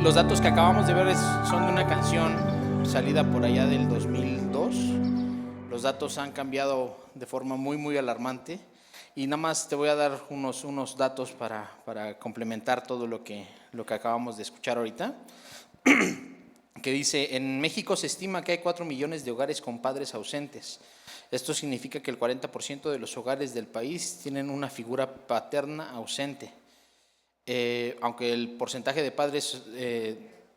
Los datos que acabamos de ver son de una canción salida por allá del 2002. Los datos han cambiado de forma muy alarmante y nada más te voy a dar unos datos para complementar todo lo que acabamos de escuchar ahorita. Que dice, en México se estima que hay 4 millones de hogares con padres ausentes. Esto significa que el 40% de los hogares del país tienen una figura paterna ausente. Aunque el porcentaje de padres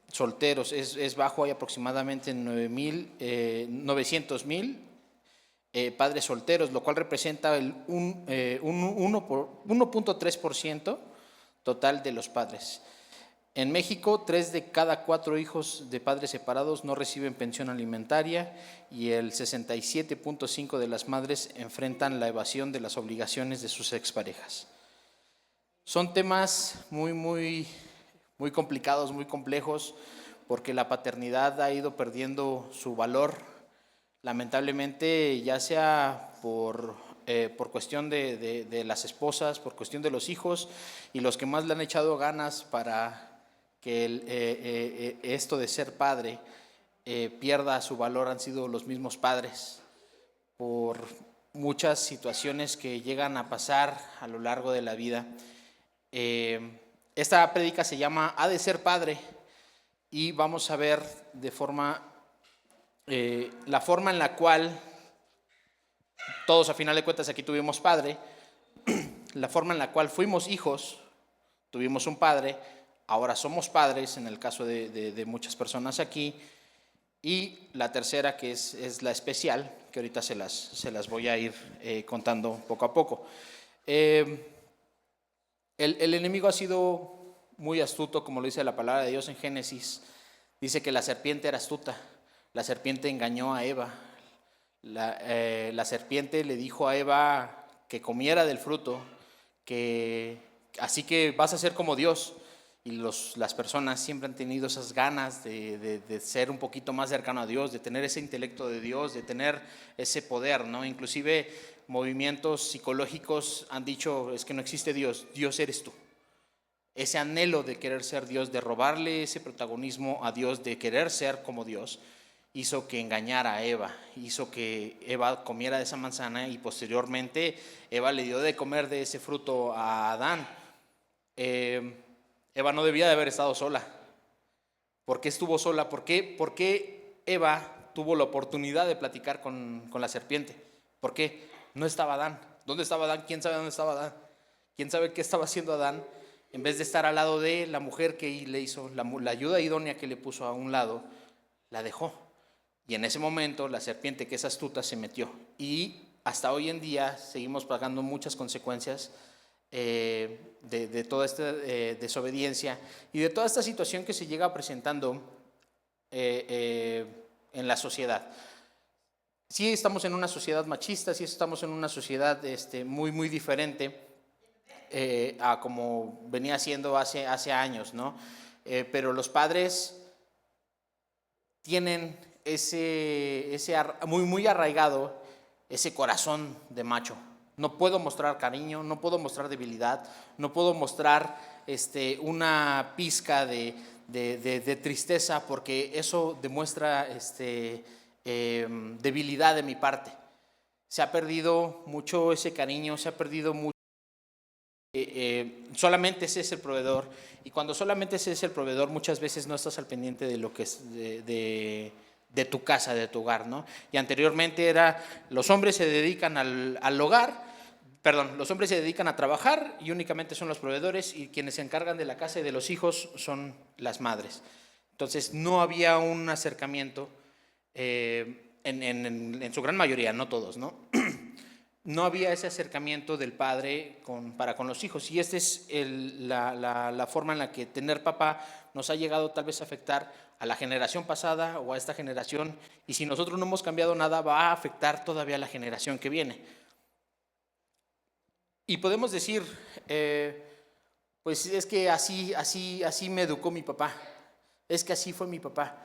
solteros es bajo, hay aproximadamente 900,000 padres solteros, lo cual representa el 1.3% total de los padres. En México, 3 de cada 4 hijos de padres separados no reciben pensión alimentaria y el 67.5% de las madres enfrentan la evasión de las obligaciones de sus exparejas. Son temas muy complicados, muy complejos, porque la paternidad ha ido perdiendo su valor, lamentablemente, ya sea por cuestión de las esposas, por cuestión de los hijos, y los que más le han echado ganas para que esto de ser padre pierda su valor han sido los mismos padres, por muchas situaciones que llegan a pasar a lo largo de la vida. Esta prédica se llama Ha de ser padre, y vamos a ver de la forma en la cual todos, a final de cuentas, aquí tuvimos padre, la forma en la cual fuimos hijos, tuvimos un padre, ahora somos padres en el caso de muchas personas aquí, y la tercera, que es la especial, que ahorita se las voy a ir contando poco a poco. El enemigo ha sido muy astuto, como lo dice la palabra de Dios en Génesis. Dice que la serpiente era astuta, la serpiente engañó a Eva. La serpiente le dijo a Eva que comiera del fruto, así que vas a ser como Dios. Y las personas siempre han tenido esas ganas de ser un poquito más cercano a Dios, de tener ese intelecto de Dios, de tener ese poder, ¿no? Inclusive movimientos psicológicos han dicho, es que no existe Dios, Dios eres tú. Ese anhelo de querer ser Dios, de robarle ese protagonismo a Dios, de querer ser como Dios, hizo que engañara a Eva, hizo que Eva comiera de esa manzana, y posteriormente Eva le dio de comer de ese fruto a Adán. Eva no debía de haber estado sola. ¿Por qué estuvo sola? ¿Por qué Eva tuvo la oportunidad de platicar con la serpiente? ¿Por qué? No estaba Adán. ¿Dónde estaba Adán? ¿Quién sabe dónde estaba Adán? ¿Quién sabe qué estaba haciendo Adán? En vez de estar al lado de la mujer que le hizo, la ayuda idónea que le puso a un lado, la dejó. Y en ese momento la serpiente, que es astuta, se metió. Y hasta hoy en día seguimos pagando muchas consecuencias de toda esta desobediencia y de toda esta situación que se llega presentando en la sociedad. Sí estamos en una sociedad machista, sí estamos en una sociedad muy diferente a como venía siendo hace años, ¿no? Pero los padres tienen muy arraigado ese corazón de macho. No puedo mostrar cariño, no puedo mostrar debilidad, no puedo mostrar una pizca de tristeza, porque eso demuestra debilidad de mi parte. Se ha perdido mucho ese cariño, se ha perdido mucho. Solamente ese es el proveedor, y cuando solamente ese es el proveedor, muchas veces no estás al pendiente de lo que es de tu casa, de tu hogar, ¿no? Y anteriormente los hombres se dedican al hogar, los hombres se dedican a trabajar y únicamente son los proveedores, y quienes se encargan de la casa y de los hijos son las madres. Entonces no había un acercamiento en su gran mayoría, no todos, ¿no? No había ese acercamiento del padre para con los hijos, y esta es la forma en la que tener papá nos ha llegado tal vez a afectar a la generación pasada o a esta generación, y si nosotros no hemos cambiado nada, va a afectar todavía a la generación que viene. Y podemos decir, pues es que así me educó mi papá, es que así fue mi papá.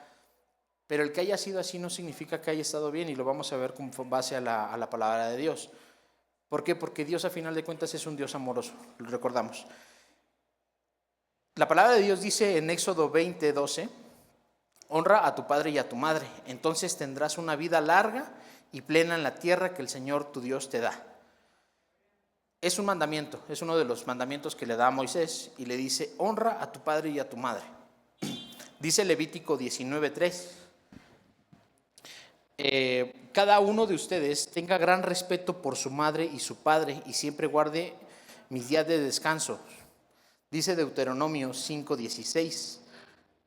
Pero el que haya sido así no significa que haya estado bien, y lo vamos a ver con base a la palabra de Dios. ¿Por qué? Porque Dios, a final de cuentas, es un Dios amoroso, lo recordamos. La palabra de Dios dice en Éxodo 20:12, honra a tu padre y a tu madre, entonces tendrás una vida larga y plena en la tierra que el Señor tu Dios te da. Es un mandamiento, es uno de los mandamientos que le da a Moisés y le dice, honra a tu padre y a tu madre. Dice Levítico 19:3, cada uno de ustedes tenga gran respeto por su madre y su padre y siempre guarde mis días de descanso. Dice Deuteronomio 5:16,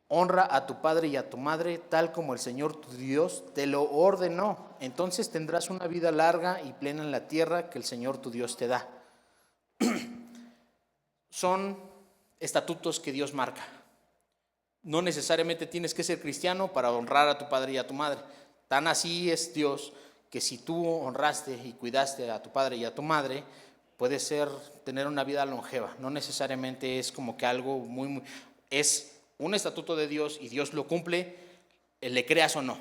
honra a tu padre y a tu madre tal como el Señor tu Dios te lo ordenó. Entonces tendrás una vida larga y plena en la tierra que el Señor tu Dios te da. Son estatutos que Dios marca. No necesariamente tienes que ser cristiano para honrar a tu padre y a tu madre. Tan así es Dios que si tú honraste y cuidaste a tu padre y a tu madre, puedes tener una vida longeva. No necesariamente es como que algo muy es un estatuto de Dios y Dios lo cumple, le creas o no.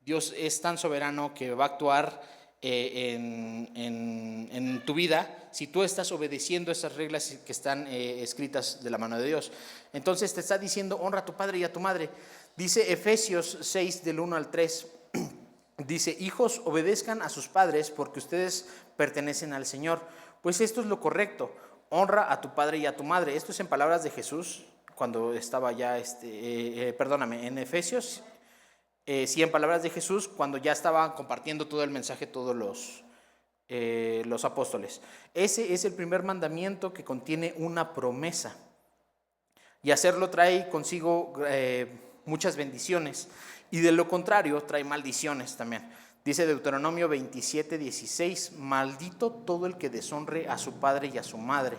Dios es tan soberano que va a actuar en tu vida si tú estás obedeciendo esas reglas que están escritas de la mano de Dios. Entonces te está diciendo, honra a tu padre y a tu madre. Dice Efesios 6, del 1 al 3. Dice, hijos, obedezcan a sus padres porque ustedes pertenecen al Señor. Pues esto es lo correcto. Honra a tu padre y a tu madre. Esto es en palabras de Jesús cuando estaba ya, en Efesios. Sí, en palabras de Jesús cuando ya estaban compartiendo todo el mensaje todos los apóstoles. Ese es el primer mandamiento que contiene una promesa. Y hacerlo trae consigo muchas bendiciones. Y de lo contrario, trae maldiciones también. Dice Deuteronomio 27:16, maldito todo el que deshonre a su padre y a su madre.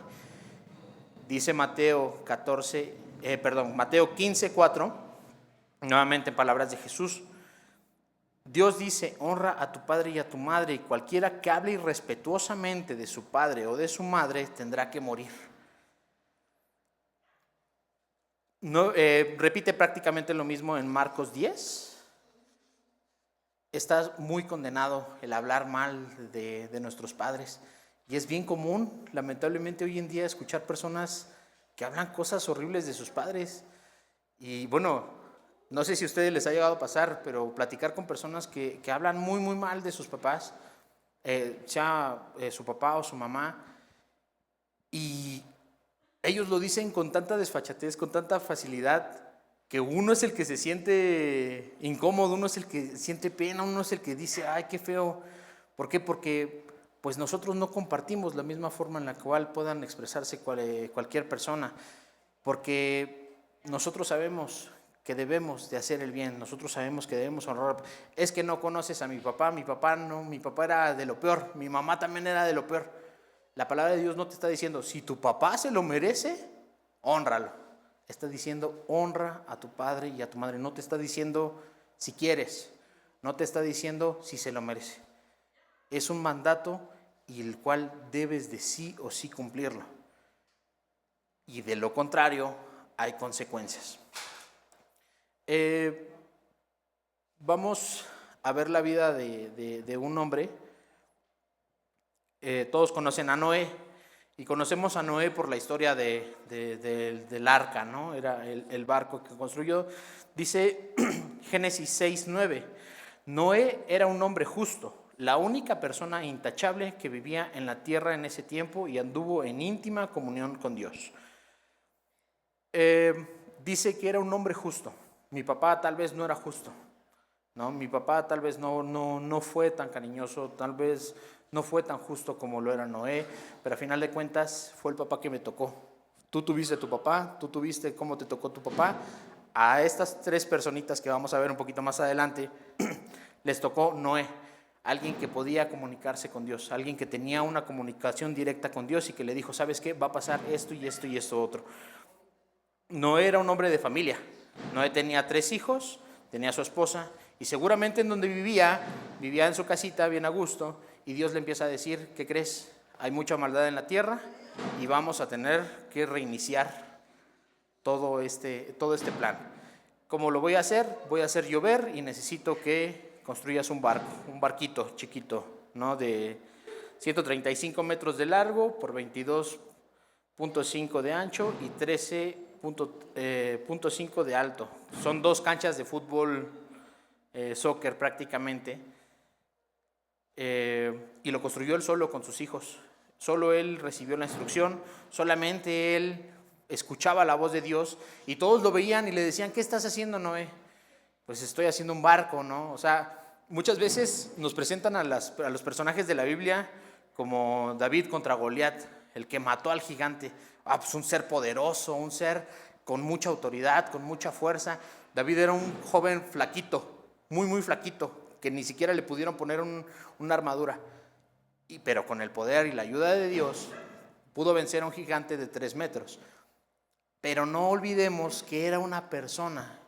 Dice Mateo 15:4, nuevamente en palabras de Jesús. Dios dice, honra a tu padre y a tu madre, y cualquiera que hable irrespetuosamente de su padre o de su madre tendrá que morir. No, repite prácticamente lo mismo en Marcos 10. Está muy condenado el hablar mal de nuestros padres. Y es bien común, lamentablemente hoy en día, escuchar personas que hablan cosas horribles de sus padres. Y bueno, no sé si a ustedes les ha llegado a pasar, pero platicar con personas que hablan muy, muy mal de sus papás, sea su papá o su mamá, y ellos lo dicen con tanta desfachatez, con tanta facilidad, que uno es el que se siente incómodo, uno es el que siente pena, uno es el que dice, ay, qué feo. ¿Por qué? Porque pues nosotros no compartimos la misma forma en la cual puedan expresarse cualquier persona, porque nosotros sabemos que debemos de hacer el bien, nosotros sabemos que debemos honrar. Es que no conoces a mi papá no, mi papá era de lo peor, mi mamá también era de lo peor. La palabra de Dios no te está diciendo, si tu papá se lo merece, hónralo. Está diciendo, honra a tu padre y a tu madre. No te está diciendo si quieres, no te está diciendo si se lo merece. Es un mandato y el cual debes de sí o sí cumplirlo. Y de lo contrario, hay consecuencias. Vamos a ver la vida de un hombre. Todos conocen a Noé y conocemos a Noé por la historia del arca, ¿no? Era el barco que construyó. Dice Génesis 6:9, Noé era un hombre justo, la única persona intachable que vivía en la tierra en ese tiempo y anduvo en íntima comunión con Dios. Dice que era un hombre justo. Mi papá tal vez no era justo, ¿no? Mi papá tal vez no fue tan cariñoso, tal vez no fue tan justo como lo era Noé, pero a final de cuentas fue el papá que me tocó. Tú tuviste tu papá, tú tuviste cómo te tocó tu papá. A estas tres personitas que vamos a ver un poquito más adelante, les tocó Noé, alguien que podía comunicarse con Dios, alguien que tenía una comunicación directa con Dios y que le dijo, ¿sabes qué? Va a pasar esto y esto y esto otro. Noé era un hombre de familia. Noé tenía 3 hijos, tenía su esposa, y seguramente en donde vivía en su casita bien a gusto, y Dios le empieza a decir, ¿qué crees? Hay mucha maldad en la tierra y vamos a tener que reiniciar todo este plan. ¿Cómo lo voy a hacer? Voy a hacer llover y necesito que construyas un barquito chiquito, ¿no? De 135 metros de largo por 22.5 de ancho y 13 punto 5 de alto. Son 2 canchas de fútbol, soccer prácticamente. Y lo construyó él solo con sus hijos. Solo él recibió la instrucción, solamente él escuchaba la voz de Dios y todos lo veían y le decían, ¿qué estás haciendo, Noé? Pues estoy haciendo un barco, ¿no? O sea, muchas veces nos presentan a los personajes de la Biblia como David contra Goliat, el que mató al gigante. Pues un ser poderoso, un ser con mucha autoridad, con mucha fuerza. David era un joven flaquito, muy, muy flaquito, que ni siquiera le pudieron poner una armadura. Pero con el poder y la ayuda de Dios pudo vencer a un gigante de 3 metros. Pero no olvidemos que era una persona.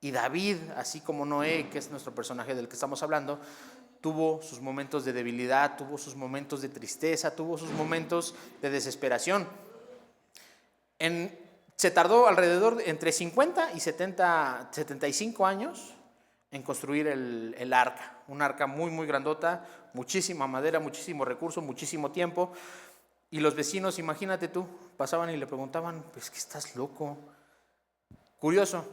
Y David, así como Noé, que es nuestro personaje del que estamos hablando, tuvo sus momentos de debilidad, tuvo sus momentos de tristeza, tuvo sus momentos de desesperación. Se tardó alrededor entre 50 y 75 años en construir el arca. Un arca muy, muy grandota, muchísima madera, muchísimo recurso, muchísimo tiempo. Y los vecinos, imagínate tú, pasaban y le preguntaban, pues que estás loco. Curioso,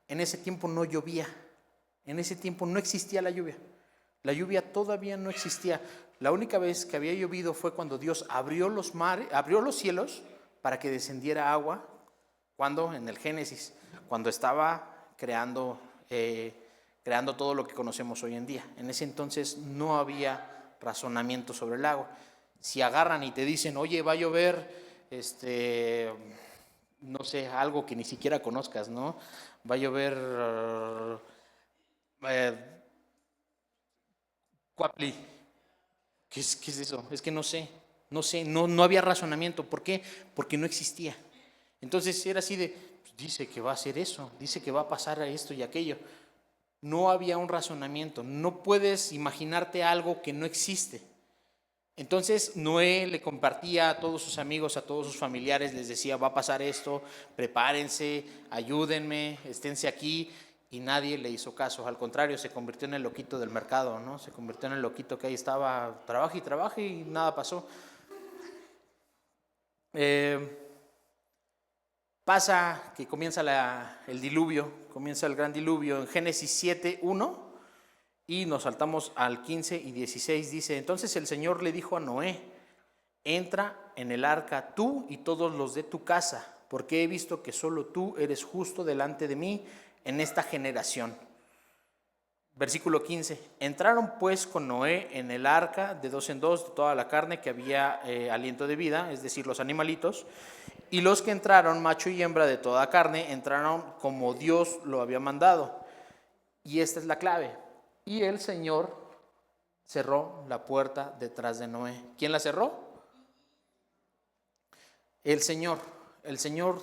en ese tiempo no llovía, en ese tiempo no existía la lluvia. La lluvia todavía no existía. La única vez que había llovido fue cuando Dios abrió los cielos para que descendiera agua. ¿Cuándo? En el Génesis, cuando estaba creando todo lo que conocemos hoy en día. En ese entonces no había razonamiento sobre el agua. Si agarran y te dicen, oye, va a llover, no sé, algo que ni siquiera conozcas, ¿no? Va a llover Cuapli. ¿Qué es eso? Es que no sé, no había razonamiento. ¿Por qué? Porque no existía. Entonces era así de, pues dice que va a hacer eso, dice que va a pasar a esto y aquello. No había un razonamiento, no puedes imaginarte algo que no existe. Entonces Noé le compartía a todos sus amigos, a todos sus familiares, les decía, va a pasar esto, prepárense, ayúdenme, esténse aquí, y nadie le hizo caso. Al contrario, se convirtió en el loquito del mercado, ¿no? Se convirtió en el loquito que ahí estaba, trabaje y nada pasó. Pasa que comienza el diluvio, comienza el gran diluvio en Génesis 7:1 y nos saltamos al 15 y 16. Dice, entonces el Señor le dijo a Noé, entra en el arca tú y todos los de tu casa, porque he visto que solo tú eres justo delante de mí en esta generación. Versículo 15, entraron pues con Noé en el arca de 2 en 2 de toda la carne que había aliento de vida, es decir, los animalitos, y los que entraron, macho y hembra de toda carne, entraron como Dios lo había mandado. Y esta es la clave. Y el Señor cerró la puerta detrás de Noé. ¿Quién la cerró? El Señor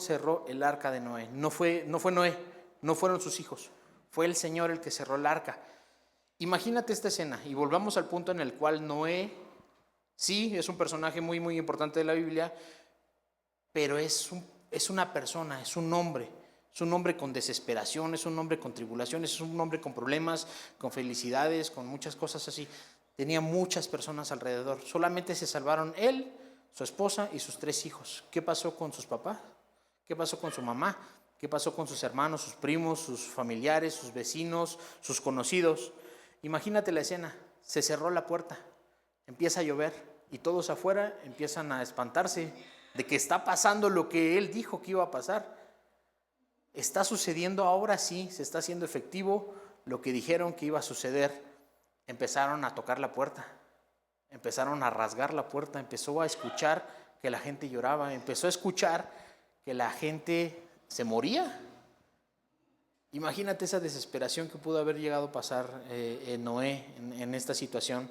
cerró el arca de Noé. No fue Noé, no fueron sus hijos. Fue el Señor el que cerró el arca. Imagínate esta escena y volvamos al punto en el cual Noé, sí, es un personaje muy, muy importante de la Biblia, pero es una persona, es un hombre con desesperación, es un hombre con tribulaciones, es un hombre con problemas, con felicidades, con muchas cosas así. Tenía muchas personas alrededor. Solamente se salvaron él, su esposa y sus 3 hijos. ¿Qué pasó con sus papás? ¿Qué pasó con su mamá? ¿Qué pasó con sus hermanos, sus primos, sus familiares, sus vecinos, sus conocidos? Imagínate la escena. Se cerró la puerta, empieza a llover y todos afuera empiezan a espantarse de que está pasando lo que él dijo que iba a pasar. Está sucediendo ahora, sí, se está haciendo efectivo lo que dijeron que iba a suceder. Empezaron a tocar la puerta, empezaron a rasgar la puerta, empezó a escuchar que la gente lloraba, empezó a escuchar que la gente se moría. Imagínate esa desesperación que pudo haber llegado a pasar Noé en esta situación.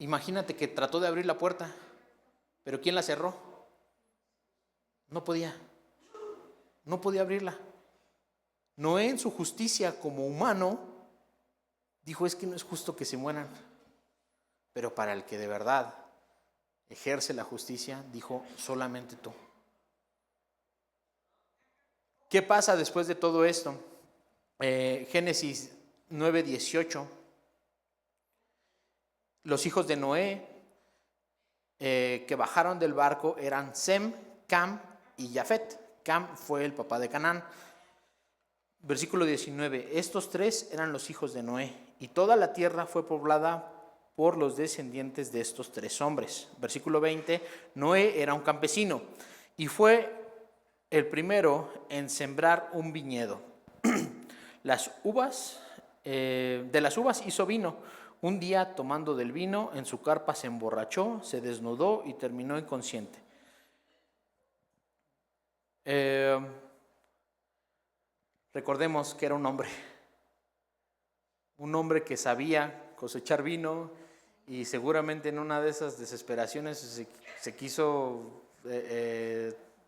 Imagínate que trató de abrir la puerta, pero ¿quién la cerró? No podía abrirla. Noé, en su justicia como humano, dijo, es que no es justo que se mueran. Pero para el que de verdad ejerce la justicia, dijo, solamente tú. ¿Qué pasa después de todo esto? Génesis 9:18. Los hijos de Noé que bajaron del barco eran Sem, Cam y Jafet. Cam fue el papá de Canaán. Versículo 19. Estos tres eran los hijos de Noé, y toda la tierra fue poblada por los descendientes de estos tres hombres. Versículo 20. Noé era un campesino y fue el primero en sembrar un viñedo. De las uvas hizo vino. Un día, tomando del vino, en su carpa se emborrachó, se desnudó y terminó inconsciente. Recordemos que era un hombre que sabía cosechar vino, y seguramente en una de esas desesperaciones se quiso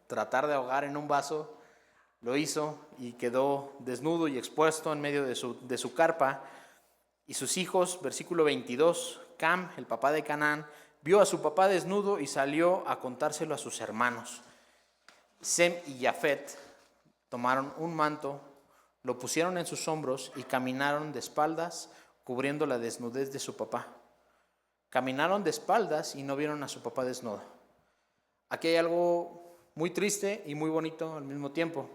tratar de ahogar en un vaso. Lo hizo y quedó desnudo y expuesto en medio de su carpa. Y sus hijos, versículo 22, Cam, el papá de Canaán, vio a su papá desnudo y salió a contárselo a sus hermanos. Sem y Jafet tomaron un manto, lo pusieron en sus hombros y caminaron de espaldas, cubriendo la desnudez de su papá. Caminaron de espaldas y no vieron a su papá desnudo. Aquí hay algo muy triste y muy bonito al mismo tiempo,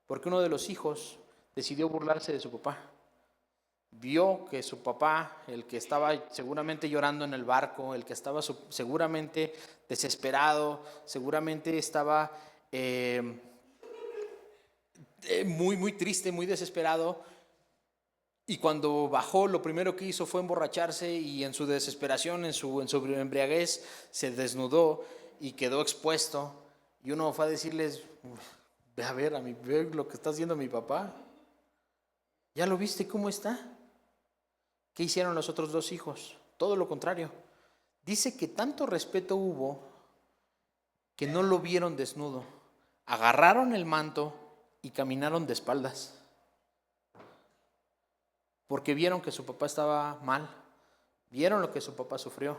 porque uno de los hijos decidió burlarse de su papá. Vio que su papá, el que estaba seguramente llorando en el barco, el que estaba seguramente desesperado, seguramente estaba muy, muy triste, muy desesperado, y cuando bajó, lo primero que hizo fue emborracharse, y en su desesperación, en su embriaguez, se desnudó y quedó expuesto. Y uno fue a decirles: ve a ver, ve lo que está haciendo mi papá. ¿Ya lo viste cómo está? ¿Qué hicieron los otros dos hijos? Todo lo contrario. Dice que tanto respeto hubo que no lo vieron desnudo. Agarraron el manto y caminaron de espaldas, porque vieron que su papá estaba mal, vieron lo que su papá sufrió,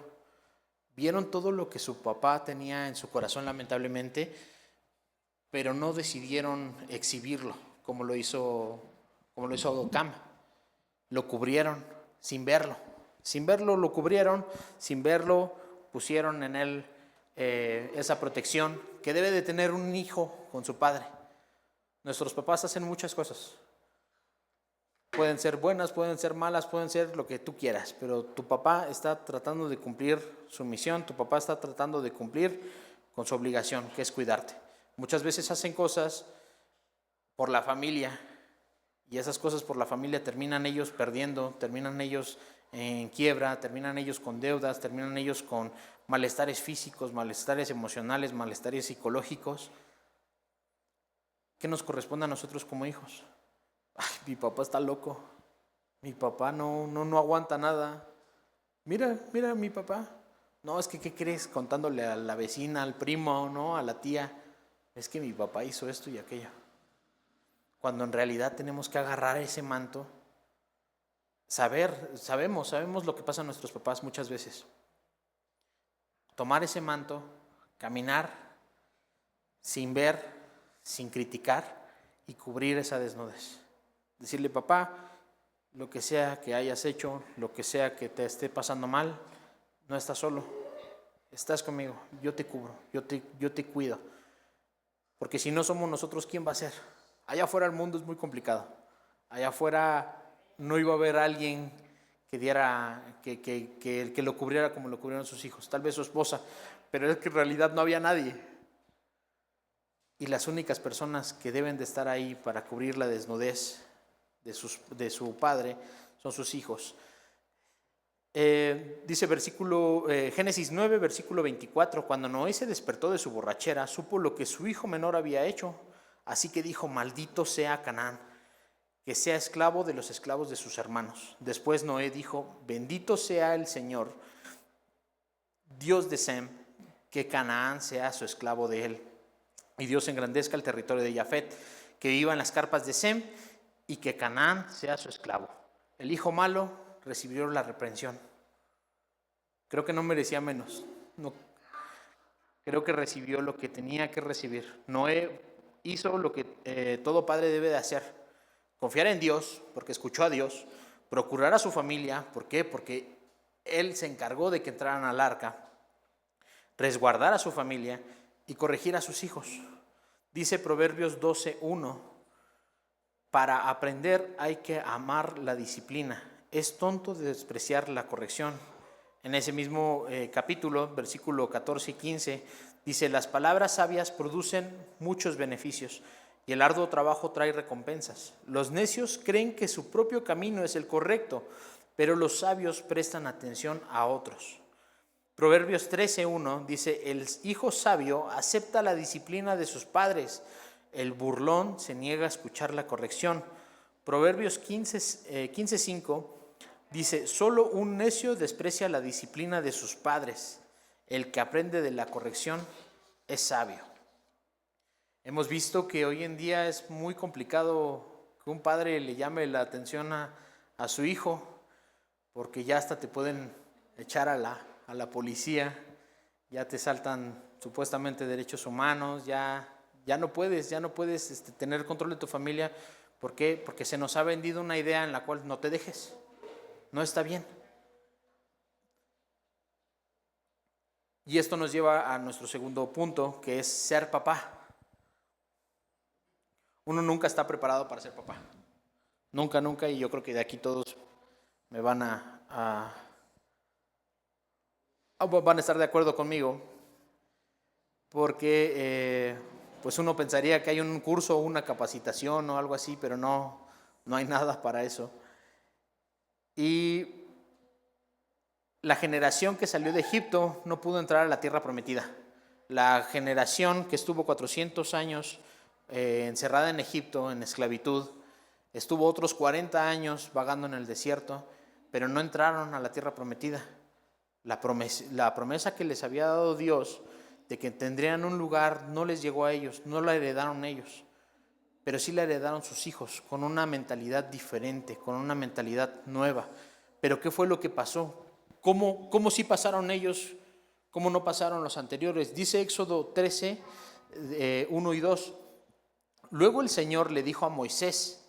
vieron todo lo que su papá tenía en su corazón, lamentablemente, pero no decidieron exhibirlo como lo hizo Cam. Lo cubrieron sin verlo, lo cubrieron sin verlo, pusieron en él esa protección que debe de tener un hijo con su padre. Nuestros papás hacen muchas cosas. Pueden ser buenas, pueden ser malas, pueden ser lo que tú quieras, pero tu papá está tratando de cumplir su misión, tu papá está tratando de cumplir con su obligación, que es cuidarte. Muchas veces hacen cosas por la familia, y esas cosas por la familia terminan ellos perdiendo, terminan ellos en quiebra, terminan ellos con deudas, terminan ellos con malestares físicos, malestares emocionales, malestares psicológicos. ¿Qué nos corresponde a nosotros como hijos? Ay, mi papá está loco, mi papá no aguanta nada. Mira mi papá. No, es que, ¿qué crees? Contándole a la vecina, al primo, ¿no? A la tía, es que mi papá hizo esto y aquello. Cuando en realidad tenemos que agarrar ese manto, sabemos lo que pasa a nuestros papás muchas veces. Tomar ese manto, caminar sin ver, sin criticar, y cubrir esa desnudez. Decirle: papá, lo que sea que hayas hecho, lo que sea que te esté pasando mal, no estás solo, estás conmigo, yo te cubro, yo te cuido. Porque si no somos nosotros, ¿quién va a ser? Allá afuera el mundo es muy complicado. Allá afuera no iba a haber alguien que que lo cubriera como lo cubrieron sus hijos, tal vez su esposa, pero es que en realidad no había nadie. Y las únicas personas que deben de estar ahí para cubrir la desnudez de su padre son sus hijos. Dice Génesis 9, versículo 24, cuando Noé se despertó de su borrachera, supo lo que su hijo menor había hecho, así que dijo: maldito sea Canaán, que sea esclavo de los esclavos de sus hermanos. Después Noé dijo: bendito sea el Señor, Dios de Sem, que Canaán sea su esclavo de él, y Dios engrandezca el territorio de Jafet, que viva en las carpas de Sem, y que Canaán sea su esclavo. El hijo malo recibió la reprensión. Creo que no merecía menos. No, creo que recibió lo que tenía que recibir. Noé hizo lo que todo padre debe de hacer: confiar en Dios, porque escuchó a Dios; procurar a su familia. ¿Por qué? Porque él se encargó de que entraran al arca; resguardar a su familia y corregir a sus hijos. Dice Proverbios 12:1, para aprender hay que amar la disciplina. Es tonto despreciar la corrección. En ese mismo capítulo, versículo 14 y 15, dice, las palabras sabias producen muchos beneficios y el arduo trabajo trae recompensas. Los necios creen que su propio camino es el correcto, pero los sabios prestan atención a otros. Proverbios 13:1 dice, el hijo sabio acepta la disciplina de sus padres, el burlón se niega a escuchar la corrección. Proverbios 15:5 dice, solo un necio desprecia la disciplina de sus padres, el que aprende de la corrección es sabio. Hemos visto que hoy en día es muy complicado que un padre le llame la atención a su hijo, porque ya hasta te pueden echar a la policía, ya te saltan supuestamente derechos humanos, ya no puedes tener control de tu familia. ¿Por qué? Porque se nos ha vendido una idea en la cual no te dejes, no está bien. Y esto nos lleva a nuestro segundo punto, que es ser papá. Uno nunca está preparado para ser papá. Nunca, y yo creo que de aquí todos me van a estar de acuerdo conmigo, porque pues uno pensaría que hay un curso o una capacitación o algo así, pero no hay nada para eso. Y la generación que salió de Egipto no pudo entrar a la tierra prometida. La generación que estuvo 400 años encerrada en Egipto, en esclavitud, estuvo otros 40 años vagando en el desierto, pero no entraron a la tierra prometida. La promesa que les había dado Dios de que tendrían un lugar no les llegó a ellos, no la heredaron ellos, pero sí la heredaron sus hijos con una mentalidad diferente, con una mentalidad nueva. Pero ¿qué fue lo que pasó? ¿Cómo sí pasaron ellos? ¿Cómo no pasaron los anteriores? Dice Éxodo 13, 1 y 2. Luego el Señor le dijo a Moisés,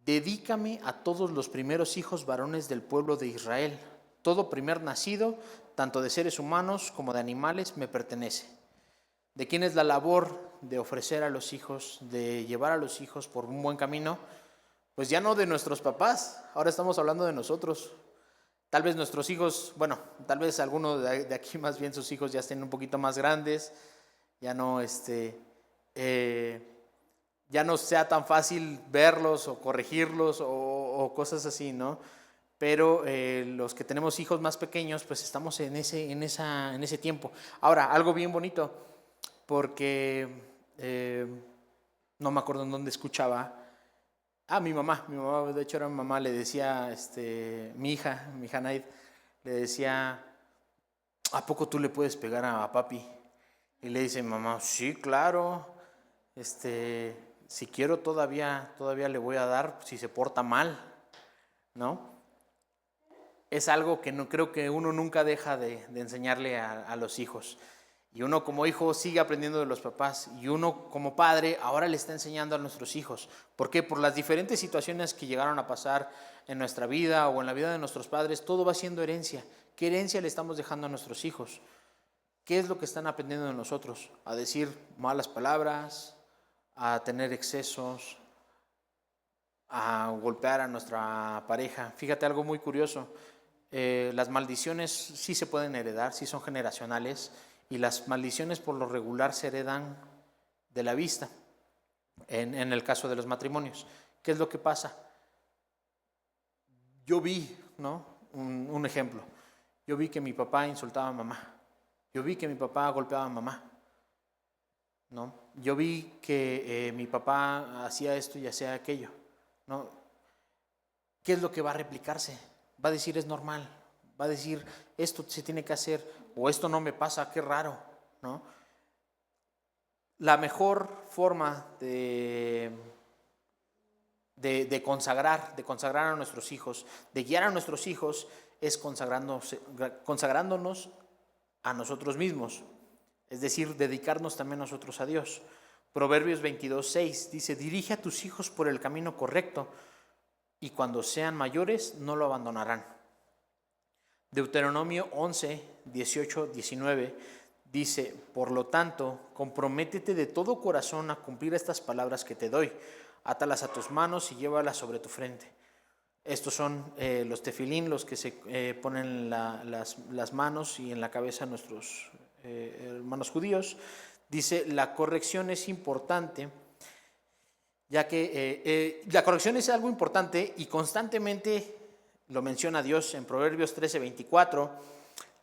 dedícame a todos los primeros hijos varones del pueblo de Israel. Todo primer nacido, tanto de seres humanos como de animales, me pertenece. ¿De quién es la labor de ofrecer a los hijos, de llevar a los hijos por un buen camino? Pues ya no de nuestros papás, ahora estamos hablando de nosotros. Tal vez nuestros hijos, tal vez algunos de aquí más bien sus hijos ya estén un poquito más grandes, ya no sea tan fácil verlos o corregirlos o cosas así, ¿no? Pero los que tenemos hijos más pequeños, pues estamos en ese tiempo. Ahora, algo bien bonito, porque no me acuerdo en dónde escuchaba. Mi mamá, de hecho era mi mamá, le decía, mi hija Naid, le decía, ¿a poco tú le puedes pegar a papi? Y le dice mi mamá, sí, claro, si quiero todavía le voy a dar si se porta mal, ¿no? Es algo que no creo que uno nunca deja de enseñarle a los hijos. Y uno como hijo sigue aprendiendo de los papás, y uno como padre ahora le está enseñando a nuestros hijos. ¿Por qué? Por las diferentes situaciones que llegaron a pasar en nuestra vida o en la vida de nuestros padres, todo va siendo herencia. ¿Qué herencia le estamos dejando a nuestros hijos? ¿Qué es lo que están aprendiendo de nosotros? A decir malas palabras, a tener excesos, a golpear a nuestra pareja. Fíjate algo muy curioso. Las maldiciones sí se pueden heredar, sí son generacionales, y las maldiciones por lo regular se heredan de la vista, en el caso de los matrimonios. ¿Qué es lo que pasa? Yo vi, ¿no? Un ejemplo. Yo vi que mi papá insultaba a mamá. Yo vi que mi papá golpeaba a mamá, ¿no? Yo vi que mi papá hacía esto y hacía aquello, ¿no? ¿Qué es lo que va a replicarse? Va a decir, es normal. Va a decir, esto se tiene que hacer, o esto no me pasa, qué raro, ¿no? La mejor forma de consagrar a nuestros hijos, de guiar a nuestros hijos, es consagrándonos a nosotros mismos, es decir, dedicarnos también nosotros a Dios. Proverbios 22:6 dice, dirige a tus hijos por el camino correcto, y cuando sean mayores no lo abandonarán. Deuteronomio 11, 18, 19 Dice, por lo tanto, comprométete de todo corazón a cumplir estas palabras que te doy. Átalas a tus manos y llévalas sobre tu frente. Estos son los tefilín, los que se ponen las manos y en la cabeza de nuestros hermanos judíos. Dice, la corrección es importante, ya que la corrección es algo importante y constantemente lo menciona Dios en Proverbios 13:24.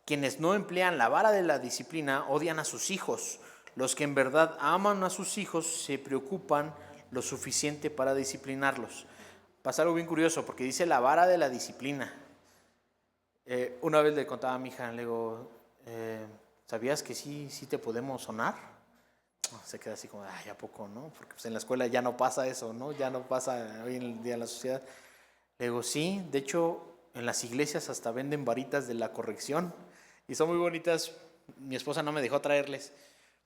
Quienes no emplean la vara de la disciplina odian a sus hijos. Los que en verdad aman a sus hijos se preocupan lo suficiente para disciplinarlos. Pasa algo bien curioso porque dice la vara de la disciplina. Una vez le contaba a mi hija, le digo, ¿sabías que sí te podemos sonar? Se queda así como, ay, ¿a poco no? Porque pues en la escuela ya no pasa eso, ¿no? Ya no pasa hoy en día en la sociedad. Le digo, sí, de hecho en las iglesias hasta venden varitas de la corrección y son muy bonitas. Mi esposa no me dejó traerles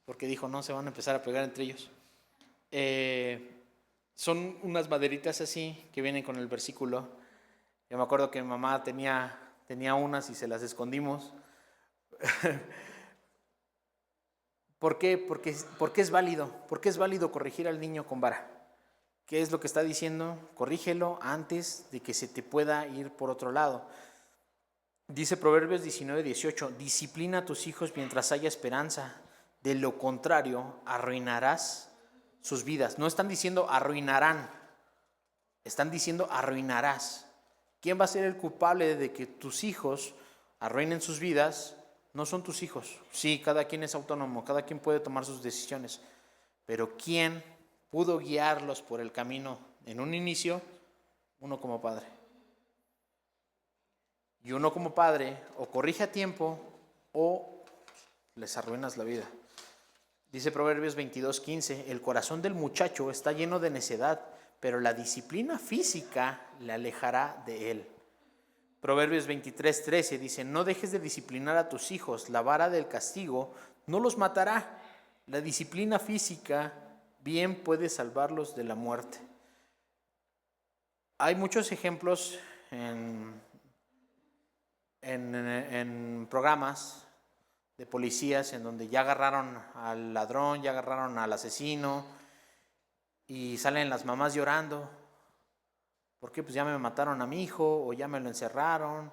porque dijo, no, se van a empezar a pegar entre ellos. Son unas maderitas así que vienen con el versículo. Yo me acuerdo que mi mamá tenía unas y se las escondimos. ¿Por qué? Porque es válido. ¿Por qué es válido corregir al niño con vara? ¿Qué es lo que está diciendo? Corrígelo antes de que se te pueda ir por otro lado. Dice Proverbios 19:18, disciplina a tus hijos mientras haya esperanza. De lo contrario, arruinarás sus vidas. No están diciendo arruinarán, están diciendo arruinarás. ¿Quién va a ser el culpable de que tus hijos arruinen sus vidas? No son tus hijos. Sí, cada quien es autónomo, cada quien puede tomar sus decisiones. Pero ¿quién pudo guiarlos por el camino en un inicio? Uno como padre. Y uno como padre o corrige a tiempo o les arruinas la vida. Dice Proverbios 22:15, el corazón del muchacho está lleno de necedad, pero la disciplina física le alejará de él. Proverbios 23:13 dice, no dejes de disciplinar a tus hijos, la vara del castigo no los matará. La disciplina física bien puede salvarlos de la muerte. Hay muchos ejemplos en programas de policías en donde ya agarraron al ladrón, ya agarraron al asesino y salen las mamás llorando. ¿Por qué? Pues ya me mataron a mi hijo o ya me lo encerraron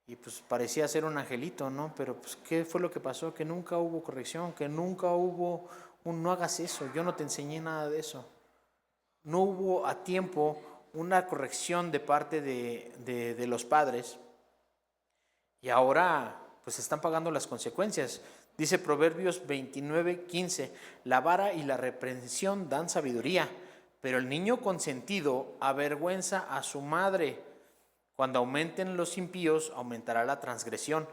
y pues parecía ser un angelito, ¿no? Pero pues ¿qué fue lo que pasó? Que nunca hubo corrección, que nunca hubo no hagas eso, yo no te enseñé nada de eso. No hubo a tiempo una corrección de parte de los padres y ahora pues están pagando las consecuencias. Dice Proverbios 29:15, la vara y la reprensión dan sabiduría, pero el niño consentido avergüenza a su madre. Cuando aumenten los impíos, aumentará la transgresión,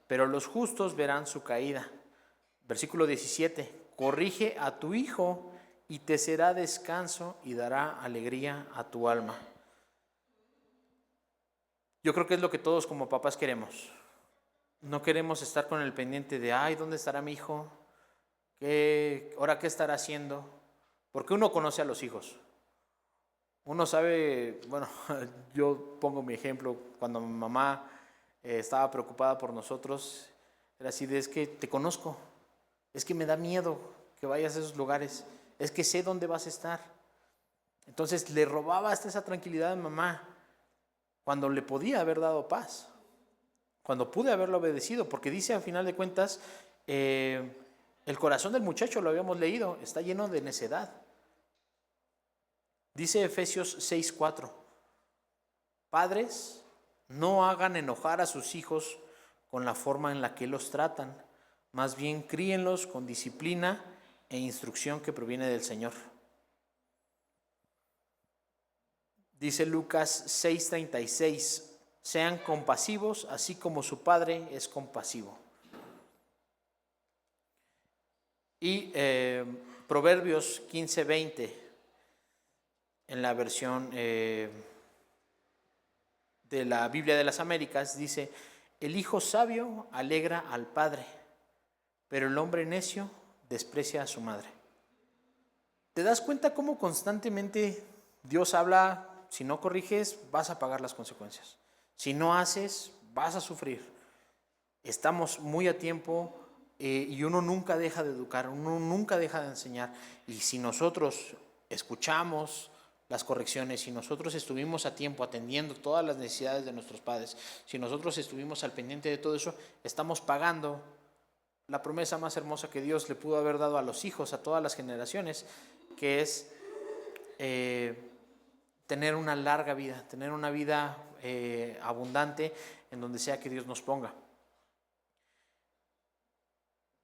pero los justos verán su caída. Versículo 17, corrige a tu hijo y te será descanso y dará alegría a tu alma. Yo creo que es lo que todos como papás queremos. No queremos estar con el pendiente de, ay, ¿dónde estará mi hijo? ¿Ahora qué estará haciendo? Porque uno conoce a los hijos. Uno sabe, bueno, yo pongo mi ejemplo, cuando mi mamá estaba preocupada por nosotros, era así de, es que te conozco, es que me da miedo que vayas a esos lugares, es que sé dónde vas a estar. Entonces le robaba hasta esa tranquilidad a mi mamá, cuando le podía haber dado paz. Cuando pude haberlo obedecido, porque dice al final de cuentas, el corazón del muchacho, lo habíamos leído, está lleno de necedad. Dice Efesios 6:4, padres, no hagan enojar a sus hijos con la forma en la que los tratan, más bien críenlos con disciplina e instrucción que proviene del Señor. Dice Lucas 6:36, sean compasivos, así como su Padre es compasivo. Y Proverbios 15:20, en la versión de la Biblia de las Américas, dice, el hijo sabio alegra al padre, pero el hombre necio desprecia a su madre. ¿Te das cuenta cómo constantemente Dios habla? Si no corriges, vas a pagar las consecuencias. Si no haces, vas a sufrir. Estamos muy a tiempo y uno nunca deja de educar, uno nunca deja de enseñar. Y si nosotros escuchamos las correcciones, si nosotros estuvimos a tiempo atendiendo todas las necesidades de nuestros padres, si nosotros estuvimos al pendiente de todo eso, estamos pagando la promesa más hermosa que Dios le pudo haber dado a los hijos, a todas las generaciones, que es tener una larga vida, tener una vida abundante en donde sea que Dios nos ponga.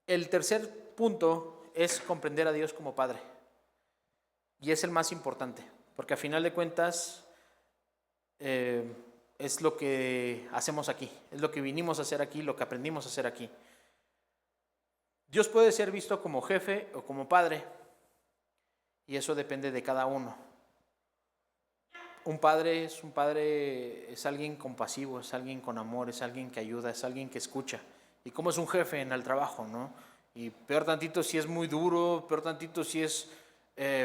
El tercer punto es comprender a Dios como Padre. Y es el más importante, porque a final de cuentas es lo que hacemos aquí, es lo que vinimos a hacer aquí, lo que aprendimos a hacer aquí. Dios puede ser visto como jefe o como padre, y eso depende de cada uno. Un padre es alguien compasivo, es alguien con amor, es alguien que ayuda, es alguien que escucha. Y como es un jefe en el trabajo, ¿no? Y peor tantito si es muy duro, peor tantito si es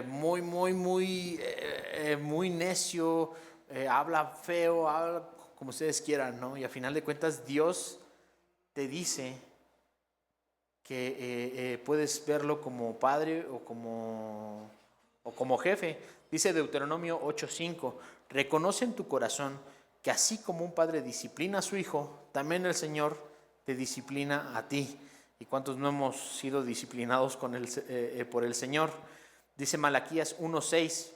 muy necio, habla feo, habla como ustedes quieran, ¿no? Y a final de cuentas Dios te dice que puedes verlo como padre o como jefe. Dice Deuteronomio 8:5, reconoce en tu corazón que así como un padre disciplina a su hijo, también el Señor te disciplina a ti. ¿Y cuántos no hemos sido disciplinados por el Señor? Dice Malaquías 1:6,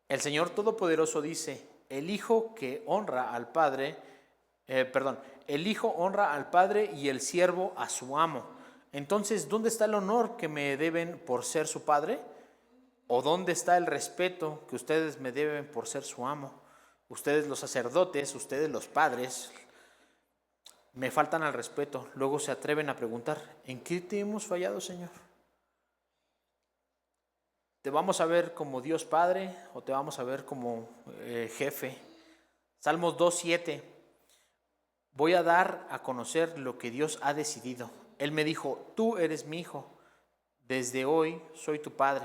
el Señor Todopoderoso dice, el hijo honra al padre y el siervo a su amo. Entonces, ¿dónde está el honor que me deben por ser su padre? ¿O dónde está el respeto que ustedes me deben por ser su amo? Ustedes los sacerdotes, ustedes los padres, me faltan al respeto. Luego se atreven a preguntar, ¿en qué te hemos fallado, Señor? ¿Te vamos a ver como Dios Padre o te vamos a ver como jefe? Salmos 2:7, voy a dar a conocer lo que Dios ha decidido. Él me dijo, tú eres mi hijo, desde hoy soy tu padre.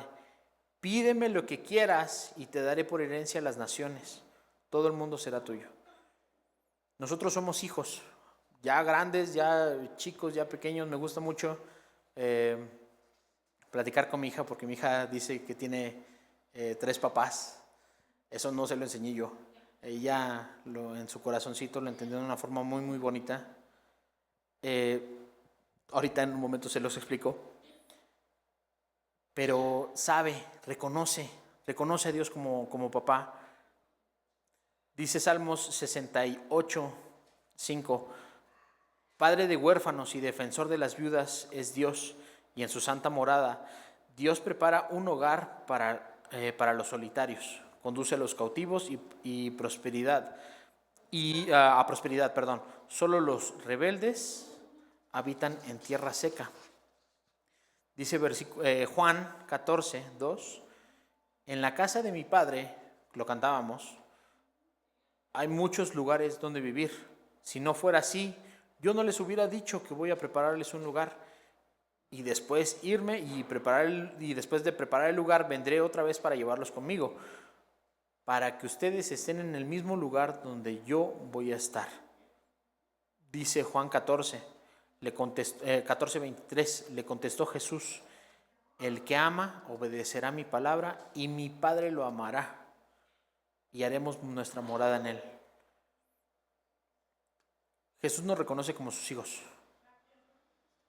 Pídeme lo que quieras y te daré por herencia las naciones. Todo el mundo será tuyo. Nosotros somos hijos, ya grandes, ya chicos, ya pequeños. Me gusta mucho platicar con mi hija porque mi hija dice que tiene 3 papás. Eso no se lo enseñé yo. Ella en su corazoncito lo entendió de una forma muy bonita. Ahorita en un momento se los explico. Pero reconoce a Dios como papá. Dice Salmos 68:5, Padre de huérfanos y defensor de las viudas es Dios, y en su santa morada Dios prepara un hogar para los solitarios, conduce a los cautivos y prosperidad, a prosperidad, perdón. Solo los rebeldes habitan en tierra seca. Dice Juan 14:2, en la casa de mi Padre, lo cantábamos, hay muchos lugares donde vivir. Si no fuera así, yo no les hubiera dicho que voy a prepararles un lugar y después irme y después de preparar el lugar vendré otra vez para llevarlos conmigo, para que ustedes estén en el mismo lugar donde yo voy a estar. Dice Juan 14:23, le contestó Jesús, el que ama obedecerá mi palabra y mi Padre lo amará y haremos nuestra morada en él. Jesús nos reconoce como sus hijos.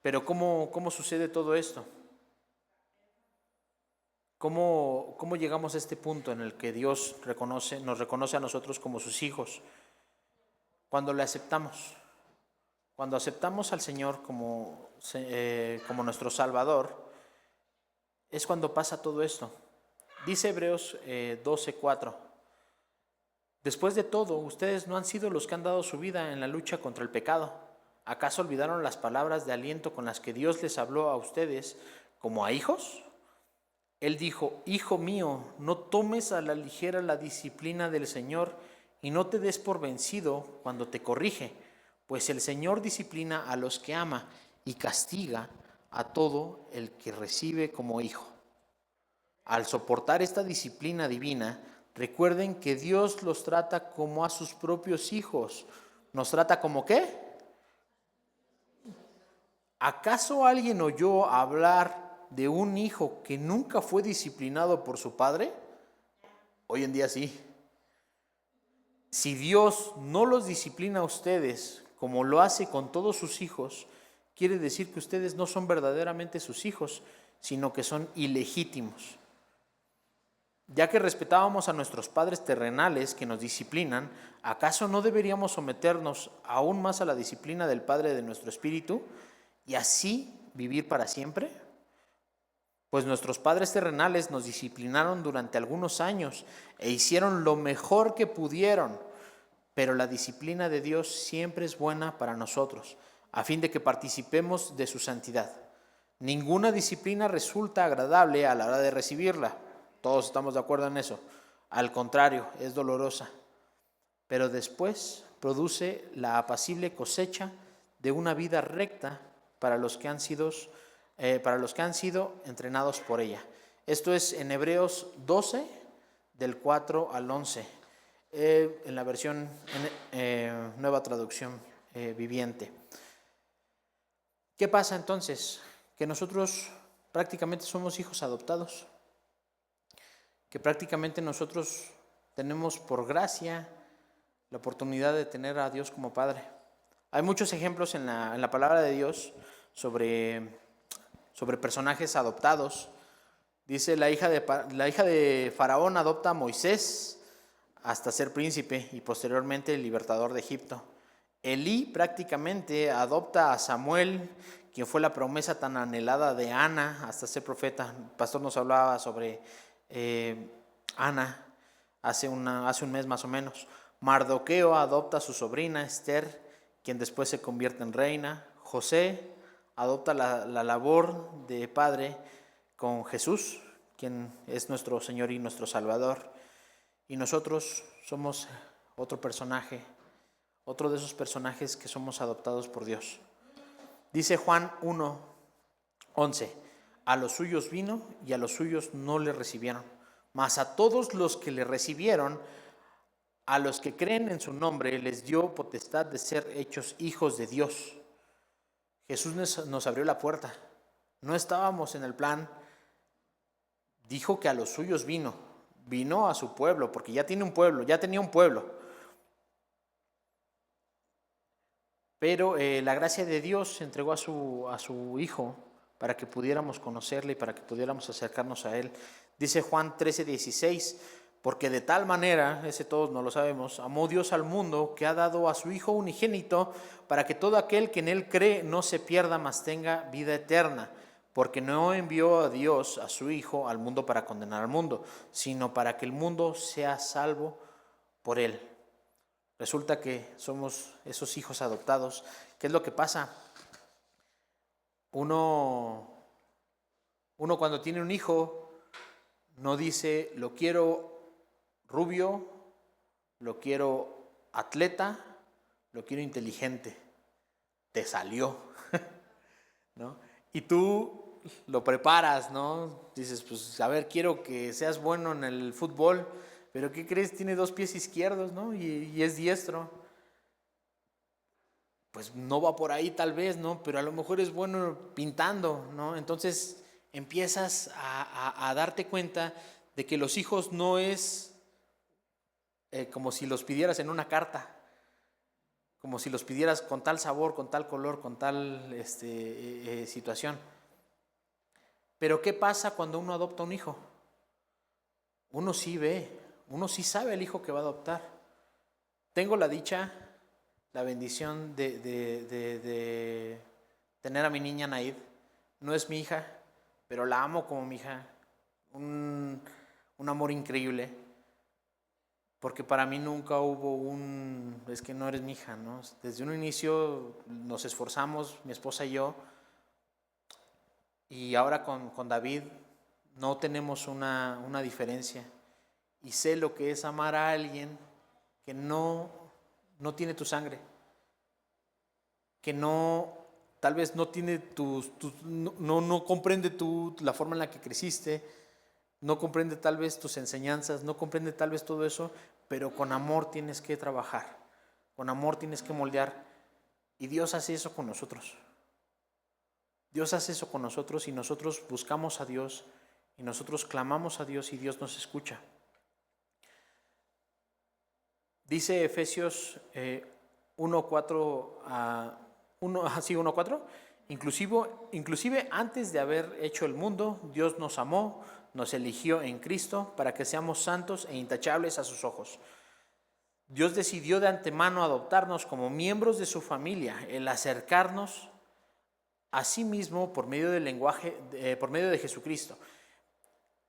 Pero ¿cómo sucede todo esto? ¿Cómo llegamos a este punto en el que Dios nos reconoce a nosotros como sus hijos? Cuando le aceptamos. Cuando aceptamos al Señor como nuestro Salvador, es cuando pasa todo esto. Dice Hebreos 12:4, después de todo, ustedes no han sido los que han dado su vida en la lucha contra el pecado. ¿Acaso olvidaron las palabras de aliento con las que Dios les habló a ustedes como a hijos? Él dijo, hijo mío, no tomes a la ligera la disciplina del Señor y no te des por vencido cuando te corrige, pues el Señor disciplina a los que ama y castiga a todo el que recibe como hijo. Al soportar esta disciplina divina, recuerden que Dios los trata como a sus propios hijos. ¿Nos trata como qué? ¿Acaso alguien oyó hablar de un hijo que nunca fue disciplinado por su padre? Hoy en día sí. Si Dios no los disciplina a ustedes como lo hace con todos sus hijos, quiere decir que ustedes no son verdaderamente sus hijos, sino que son ilegítimos. Ya que respetábamos a nuestros padres terrenales que nos disciplinan, ¿acaso no deberíamos someternos aún más a la disciplina del Padre de nuestro espíritu y así vivir para siempre? Pues nuestros padres terrenales nos disciplinaron durante algunos años e hicieron lo mejor que pudieron, pero la disciplina de Dios siempre es buena para nosotros, a fin de que participemos de su santidad. Ninguna disciplina resulta agradable a la hora de recibirla. Todos estamos de acuerdo en eso. Al contrario, es dolorosa, pero después produce la apacible cosecha de una vida recta para los que han sido entrenados por ella. Esto es en Hebreos 12, del 4 al 11, en la versión Nueva Traducción Viviente. ¿Qué pasa entonces? Que nosotros prácticamente somos hijos adoptados, que prácticamente nosotros tenemos por gracia la oportunidad de tener a Dios como Padre. Hay muchos ejemplos en la palabra de Dios sobre personajes adoptados. Dice la hija de Faraón adopta a Moisés hasta ser príncipe y posteriormente el libertador de Egipto. Elí prácticamente adopta a Samuel, quien fue la promesa tan anhelada de Ana hasta ser profeta. El pastor nos hablaba sobre Ana hace un mes más o menos. Mardoqueo adopta a su sobrina Esther, quien después se convierte en reina. José adopta la labor de padre con Jesús, quien es nuestro Señor y nuestro Salvador. Y nosotros somos otro personaje, otro de esos personajes que somos adoptados por Dios. Dice Juan 1:11, a los suyos vino y a los suyos no le recibieron, mas a todos los que le recibieron, a los que creen en su nombre, les dio potestad de ser hechos hijos de Dios. Jesús nos abrió la puerta. No estábamos en el plan. Dijo que a los suyos vino a su pueblo, porque ya tenía un pueblo. Pero la gracia de Dios se entregó a su Hijo para que pudiéramos conocerle y para que pudiéramos acercarnos a Él. Dice Juan 13:16, porque de tal manera, ese todos no lo sabemos, amó Dios al mundo que ha dado a su Hijo unigénito para que todo aquel que en Él cree no se pierda, mas tenga vida eterna. Porque no envió a Dios a su Hijo al mundo para condenar al mundo, sino para que el mundo sea salvo por Él. Resulta que somos esos hijos adoptados. ¿Qué es lo que pasa? Uno cuando tiene un hijo no dice, lo quiero rubio, lo quiero atleta, lo quiero inteligente. Te salió, ¿no? Y tú lo preparas, ¿no? Dices, pues a ver, quiero que seas bueno en el fútbol, pero ¿qué crees? Tiene 2 pies izquierdos, ¿no? Y es diestro. Pues no va por ahí tal vez, ¿no? Pero a lo mejor es bueno pintando, ¿no? Entonces empiezas a darte cuenta de que los hijos no es como si los pidieras en una carta, como si los pidieras con tal sabor, con tal color, con tal situación. Pero ¿qué pasa cuando uno adopta un hijo? Uno sí ve, uno sí sabe el hijo que va a adoptar. Tengo la dicha, la bendición de tener a mi niña Naid. No es mi hija, pero la amo como mi hija. Un amor increíble. Porque para mí nunca hubo es que no eres mi hija, ¿no? Desde un inicio nos esforzamos, mi esposa y yo. Y ahora con David no tenemos una diferencia. Y sé lo que es amar a alguien que no tiene tu sangre, que tal vez no tiene no comprende la forma en la que creciste, no comprende tal vez tus enseñanzas, no comprende tal vez todo eso, pero con amor tienes que trabajar, con amor tienes que moldear. Y Dios hace eso con nosotros. Dios hace eso con nosotros y nosotros buscamos a Dios y nosotros clamamos a Dios y Dios nos escucha. Dice Efesios 1:4, inclusive antes de haber hecho el mundo, Dios nos amó, nos eligió en Cristo para que seamos santos e intachables a sus ojos. Dios decidió de antemano adoptarnos como miembros de su familia, el acercarnos a sí mismo por medio de Jesucristo.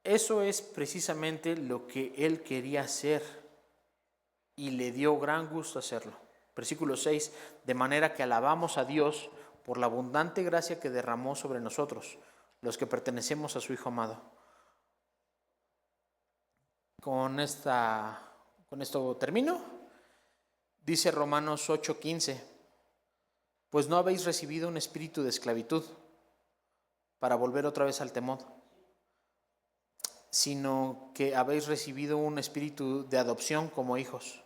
Eso es precisamente lo que Él quería hacer y le dio gran gusto hacerlo. Versículo 6, de manera que alabamos a Dios por la abundante gracia que derramó sobre nosotros, los que pertenecemos a su Hijo amado. Con esto termino. Dice Romanos 8:15, pues no habéis recibido un espíritu de esclavitud para volver otra vez al temor, sino que habéis recibido un espíritu de adopción como hijos,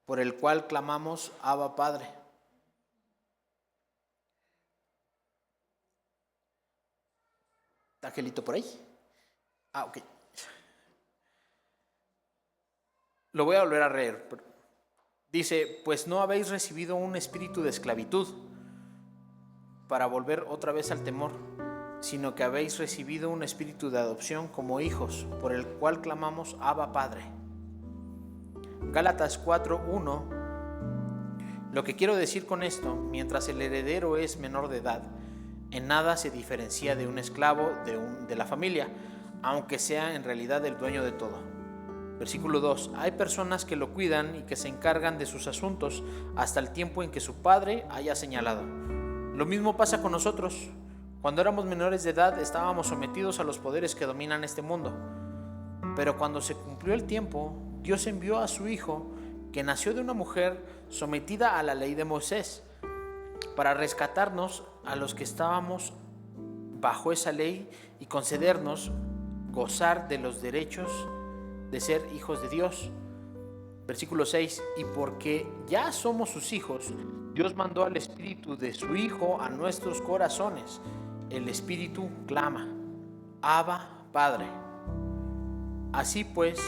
por el cual clamamos, Abba, Padre. ¿Está Angelito por ahí? Ok. Lo voy a volver a leer. Dice, pues no habéis recibido un espíritu de esclavitud para volver otra vez al temor, sino que habéis recibido un espíritu de adopción como hijos, por el cual clamamos, Abba, Padre. Gálatas 4:1. Lo que quiero decir con esto, mientras el heredero es menor de edad, en nada se diferencia de un esclavo de la familia, aunque sea en realidad el dueño de todo. Versículo 2. Hay personas que lo cuidan y que se encargan de sus asuntos hasta el tiempo en que su padre haya señalado. Lo mismo pasa con nosotros. Cuando éramos menores de edad estábamos sometidos a los poderes que dominan este mundo. Pero cuando se cumplió el tiempo, Dios envió a su Hijo, que nació de una mujer sometida a la ley de Moisés, para rescatarnos a los que estábamos bajo esa ley y concedernos gozar de los derechos de ser hijos de Dios. Versículo 6, y porque ya somos sus hijos, Dios mandó al Espíritu de su Hijo a nuestros corazones. El Espíritu clama, Abba, Padre. Así pues,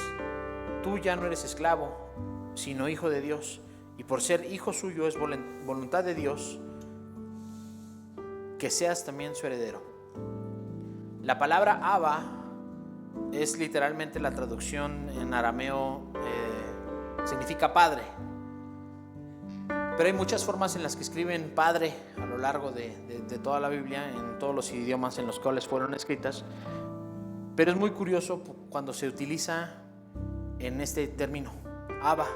tú ya no eres esclavo, sino hijo de Dios, y por ser hijo suyo es voluntad de Dios que seas también su heredero. La palabra Abba es literalmente la traducción en arameo, significa padre. Pero hay muchas formas en las que escriben padre a lo largo de toda la Biblia, en todos los idiomas en los cuales fueron escritas. Pero es muy curioso cuando se utiliza en este término, Abba,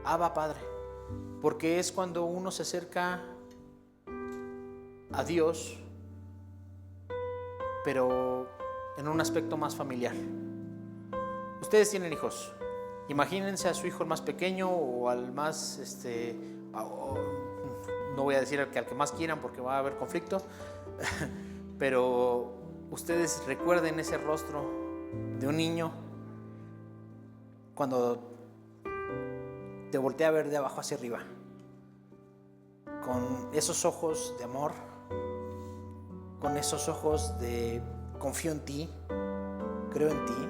Abba Padre, porque es cuando uno se acerca a Dios, pero en un aspecto más familiar. Ustedes tienen hijos. Imagínense a su hijo el más pequeño o al más, no voy a decir al que más quieran porque va a haber conflicto, pero ustedes recuerden ese rostro de un niño cuando te voltea a ver de abajo hacia arriba, con esos ojos de amor, con esos ojos de confío en ti, creo en ti.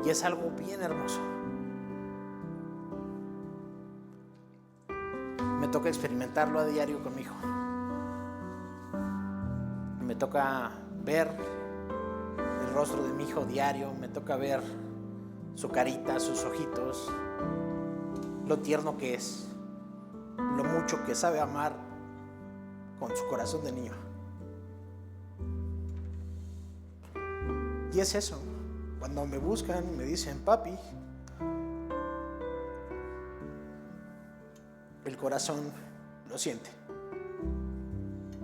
Y es algo bien hermoso. Me toca experimentarlo a diario con mi hijo. Me toca ver el rostro de mi hijo diario. Me toca ver su carita, sus ojitos, lo tierno que es, lo mucho que sabe amar con su corazón de niño. Y es eso. Cuando me buscan, me dicen papi, el corazón lo siente.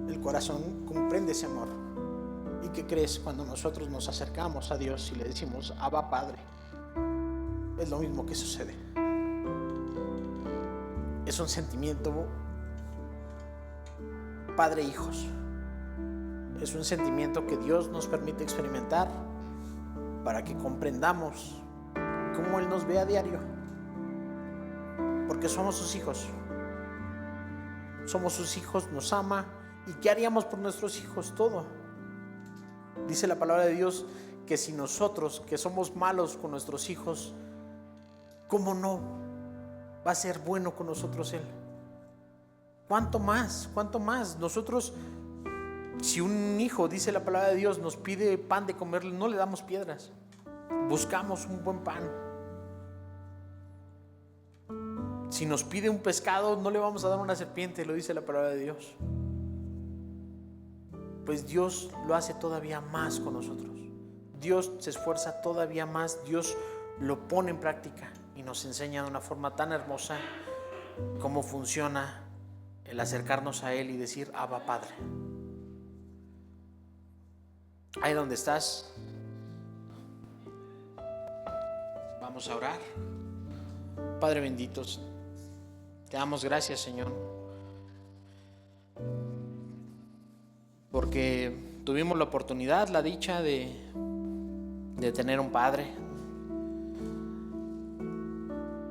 El corazón comprende ese amor. ¿Y qué crees? Cuando nosotros nos acercamos a Dios y le decimos Abba Padre, es lo mismo que sucede. Es un sentimiento padre-hijos. Es un sentimiento que Dios nos permite experimentar para que comprendamos cómo Él nos ve a diario, porque somos sus hijos. somos sus hijos, nos ama. ¿Y qué haríamos por nuestros hijos? Todo. Dice la palabra de Dios que si nosotros, que somos malos con nuestros hijos, ¿cómo no va a ser bueno con nosotros Él? ¿Cuánto más? ¿Cuánto más? Nosotros, si un hijo, dice la palabra de Dios, nos pide pan de comer, no le damos piedras. Buscamos un buen pan. Si nos pide un pescado, no le vamos a dar una serpiente, lo dice la palabra de Dios. Pues Dios lo hace todavía más con nosotros. Dios se esfuerza todavía más. Dios lo pone en práctica y nos enseña de una forma tan hermosa cómo funciona el acercarnos a Él y decir: Abba, Padre. Ahí donde estás, vamos a orar. Padre bendito, te damos gracias, Señor, porque tuvimos la oportunidad, la dicha de tener un Padre,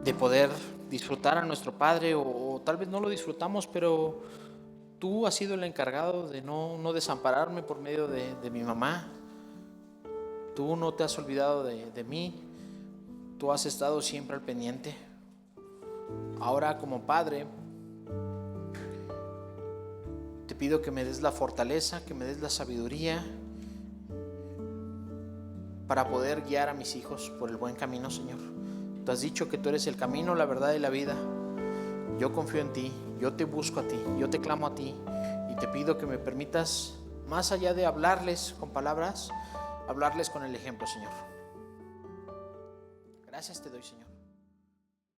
de poder disfrutar a nuestro Padre, o tal vez no lo disfrutamos, pero tú has sido el encargado de no desampararme por medio de mi mamá. Tú no te has olvidado de mí, tú has estado siempre al pendiente. Ahora, como Padre, te pido que me des la fortaleza, que me des la sabiduría para poder guiar a mis hijos por el buen camino, Señor. Tú has dicho que tú eres el camino, la verdad y la vida. Yo confío en ti, yo te busco a ti, yo te clamo a ti, y te pido que me permitas, más allá de hablarles con palabras, hablarles con el ejemplo, Señor. Gracias te doy, Señor.